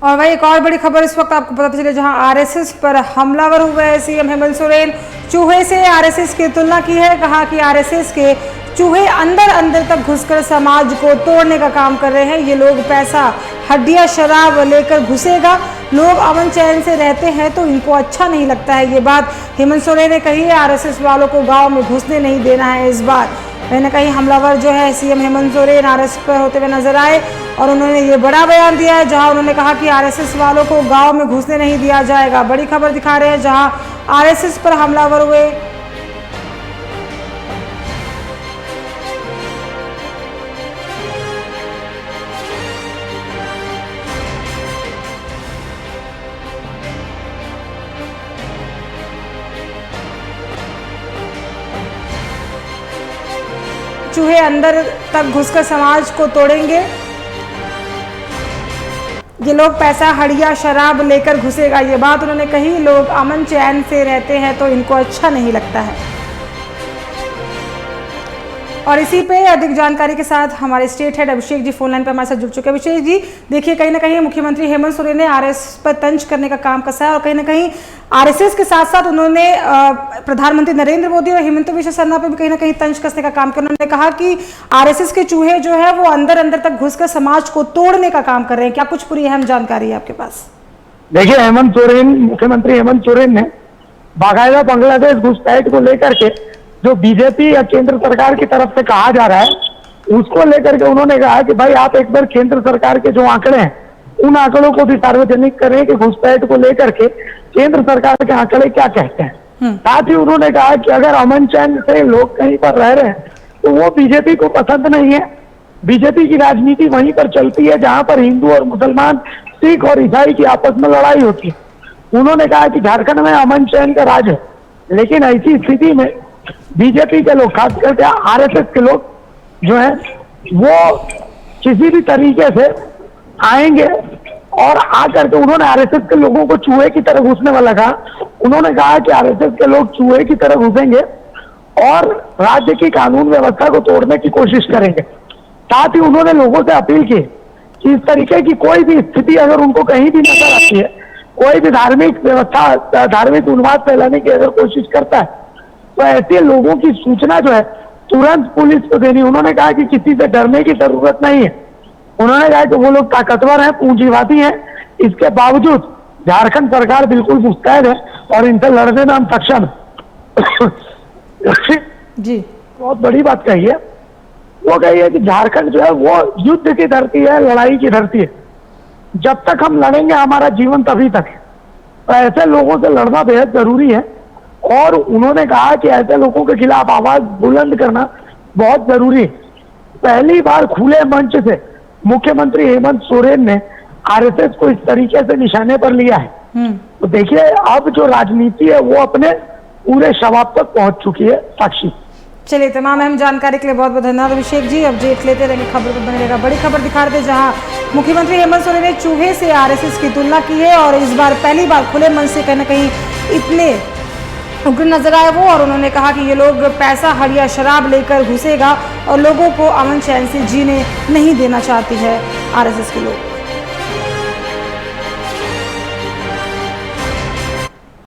और वही एक और बड़ी खबर इस वक्त आपको पता चले, जहां आरएसएस पर हमलावर हुए हैं। सीएम हेमंत सोरेन चूहे से आरएसएस की तुलना की है। कहा कि आरएसएस के चूहे अंदर अंदर तक घुसकर समाज को तोड़ने का काम कर रहे हैं। ये लोग पैसा, हड्डियां, शराब लेकर घुसेगा। लोग अमन चैन से रहते हैं तो इनको अच्छा नहीं लगता है। ये बात हेमंत सोरेन ने कही है। आरएसएस वालों को गाँव में घुसने नहीं देना है। इस बार कहीं ना कहीं हमलावर जो है सीएम हेमंत सोरेन आरएसएस पर होते हुए नजर आए और उन्होंने ये बड़ा बयान दिया है, जहां उन्होंने कहा कि आरएसएस वालों को गांव में घुसने नहीं दिया जाएगा। बड़ी खबर दिखा रहे हैं, जहां आरएसएस पर हमलावर हुए। चूहे अंदर तक घुसकर समाज को तोड़ेंगे। ये लोग पैसा, हड़िया, शराब लेकर घुसेगा। ये बात उन्होंने कही। लोग अमन चैन से रहते हैं तो इनको अच्छा नहीं लगता है। और इसी पे अधिक जानकारी के साथ हमारे state head Abhishek ji phone line पर हमारे साथ जुड़ चुके हैं। अभिषेक जी, देखिए कहीं ना कहीं मुख्यमंत्री हेमंत सोरेन ने आरएसएस पर तंज करने का काम कसा है और कहीं ना कहीं आरएसएस के साथ साथ उन्होंने प्रधानमंत्री नरेंद्र मोदी और हेमंत बिश्व शर्मा पर भी कहीं ना कहीं तंज कसने का काम किया। उन्होंने कहा कि आरएसएस के चूहे जो है वो अंदर अंदर तक घुसकर समाज को तोड़ने का काम कर रहे हैं। क्या कुछ पूरी अहम जानकारी है आपके पास? देखिए, हेमंत सोरेन, मुख्यमंत्री हेमंत सोरेन ने बाकायदा बांग्लादेश घुसपैठ को लेकर के जो बीजेपी या केंद्र सरकार की तरफ से कहा जा रहा है उसको लेकर के उन्होंने कहा कि भाई आप एक बार केंद्र सरकार के जो आंकड़े हैं उन आंकड़ों को भी सार्वजनिक करें कि घुसपैठ को लेकर के केंद्र सरकार के आंकड़े क्या कहते हैं। साथ ही उन्होंने कहा कि अगर अमन चैन से लोग कहीं पर रह रहे हैं तो वो बीजेपी को पसंद नहीं है। बीजेपी की राजनीति वहीं पर चलती है जहां पर हिंदू और मुसलमान, सिख और ईसाई की आपस में लड़ाई होती है। उन्होंने कहा कि झारखंड में अमन चैन का राज है, लेकिन ऐसी स्थिति में बीजेपी के लोग, खास करके आरएसएस के लोग जो है वो किसी भी तरीके से आएंगे और आकर के उन्होंने आरएसएस के लोगों को चूहे की तरह घुसने वाला कहा। उन्होंने कहा कि आरएसएस के लोग चूहे की तरह घुसेंगे और राज्य की कानून व्यवस्था को तोड़ने की कोशिश करेंगे। साथ ही उन्होंने लोगों से अपील की कि इस तरीके की कोई भी स्थिति अगर उनको कहीं भी नजर आती है, कोई भी धार्मिक व्यवस्था, धार्मिक उन्माद फैलाने की अगर कोशिश करता है तो ऐसे लोगों की सूचना जो है तुरंत पुलिस को देनी। उन्होंने कहा कि किसी से डरने की जरूरत नहीं है। उन्होंने कहा कि वो लोग ताकतवर हैं, पूंजीवादी हैं, इसके बावजूद झारखंड सरकार बिल्कुल मुस्तैद है और इनसे लड़ने में हम सक्षम हैं। जी, बहुत बड़ी बात कही है। वो कही है कि झारखंड जो है वो युद्ध की धरती है, लड़ाई की धरती है। जब तक हम लड़ेंगे हमारा जीवन तभी तक है। तो ऐसे लोगों से लड़ना बेहद जरूरी है और उन्होंने कहा कि ऐसे लोगों के खिलाफ आवाज बुलंद करना बहुत जरूरी है। पहली बार खुले मंच से मुख्यमंत्री हेमंत सोरेन ने आरएसएस को इस तरीके से निशाने पर लिया है। तो देखिए, अब जो राजनीति है वो अपने पूरे शवाब तक पहुंच चुकी है। साक्षी, चलिए, तमाम अहम जानकारी के लिए बहुत बहुत धन्यवाद अभिषेक जी। अब देख लेते रहेंगे, खबर पर बने रहेगा। बड़ी खबर दिखा रहे थे, जहां मुख्यमंत्री हेमंत सोरेन ने चूहे से आरएसएस की तुलना की है और इस बार पहली बार खुले मन से कहीं ना कहीं इतने उग्र नजर आए वो, और उन्होंने कहा कि ये लोग पैसा, हड़िया, शराब लेकर घुसेगा और लोगों को अमन चैन से जीने नहीं देना चाहती है आरएसएस के लोग।